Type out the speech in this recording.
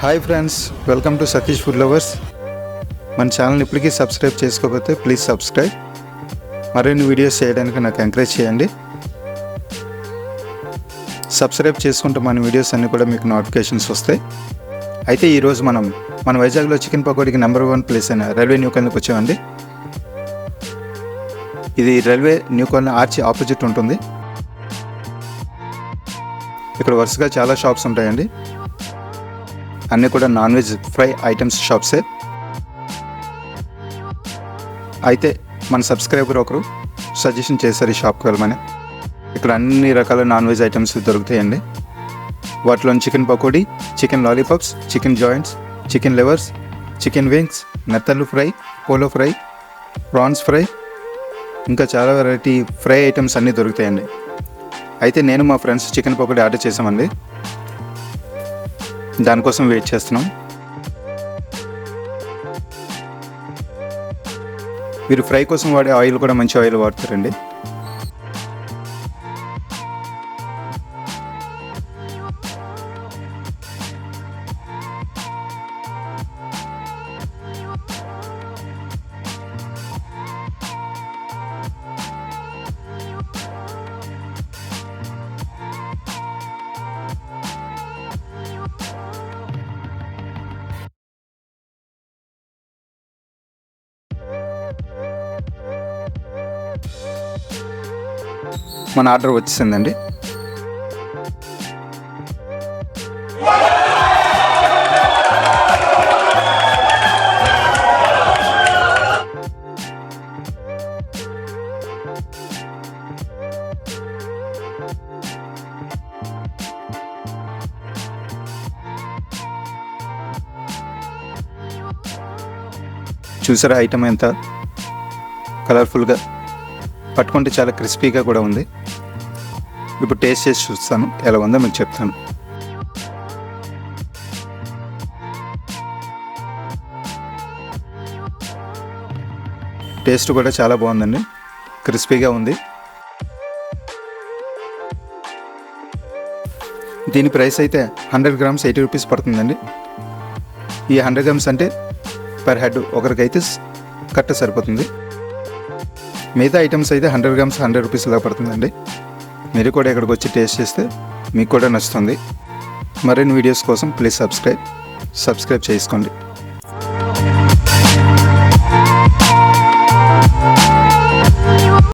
Hi friends, welcome to Satish food lovers. మన ఛానల్ని ఇప్పటికీ సబ్స్క్రైబ్ చేసుకోకపోతే ప్లీజ్ సబ్స్క్రైబ్. మరిన్ని వీడియోస్ చేయడానికి నాకు ఎంకరేజ్ చేయండి. సబ్స్క్రైబ్ చేసుకుంటే మన వీడియోస్ అన్నీ కూడా మీకు నోటిఫికేషన్స్ వస్తాయి. అయితే ఈరోజు మన వైజాగ్లో చికెన్ పకోడీకి నెంబర్ 1 ప్లేస్ అయిన రైల్వే న్యూ కాలనీకి వచ్చామండి. ఇది railway new colony arch opposite ఉంటుంది. ఇక్కడ వరుసగా చాలా షాప్స్ ఉంటాయండి. అన్నీ కూడా నాన్ వెజ్ ఫ్రై ఐటమ్స్ షాప్సే. అయితే మన సబ్స్క్రైబర్ ఒకరు సజెషన్ చేశారు ఈ షాప్కి వెళ్ళమని. ఇక్కడ అన్ని రకాల నాన్ వెజ్ ఐటమ్స్ దొరుకుతాయండి. వాటిలో chicken pakodi, chicken lollipops, chicken joints, chicken livers, chicken wings, నెత్తళ్ళు ఫ్రై, పోలో ఫ్రై, ప్రాన్స్ ఫ్రై, ఇంకా చాలా వెరైటీ ఫ్రై ఐటమ్స్ అన్నీ దొరుకుతాయండి. అయితే నేను మా ఫ్రెండ్స్ చికెన్ పకోడీ ఆర్డర్ చేసామండి. దానికోసం వెయిట్ చేస్తున్నాం. వీరు ఫ్రై కోసం వాడే ఆయిల్ కూడా మంచి ఆయిల్ వాడతారండి. మన ఆర్డర్ వచ్చేసిందండి. చూసారా ఐటమ్ ఎంత కలర్ఫుల్గా, పట్టుకుంటే చాలా క్రిస్పీగా కూడా ఉంది. ఇప్పుడు టేస్ట్ చేసి చూస్తాను, ఎలా ఉందో మీకు చెప్తాను. టేస్ట్ కూడా చాలా బాగుందండి, క్రిస్పీగా ఉంది. దీని ప్రైస్ అయితే 100 grams 80 rupees పడుతుందండి. ఈ 100 grams అంటే పర్ హెడ్ ఒకరికైతే కట్ట సరిపోతుంది. మిగతా ఐటమ్స్ అయితే 100 grams 100 rupees ఇలా పడుతుందండి. మీరు కూడా ఇక్కడికి వచ్చి టేస్ట్ చేస్తే మీకు కూడా నచ్చుతుంది. మరిన్ని వీడియోస్ కోసం ప్లీజ్ సబ్స్క్రైబ్ చేసుకోండి.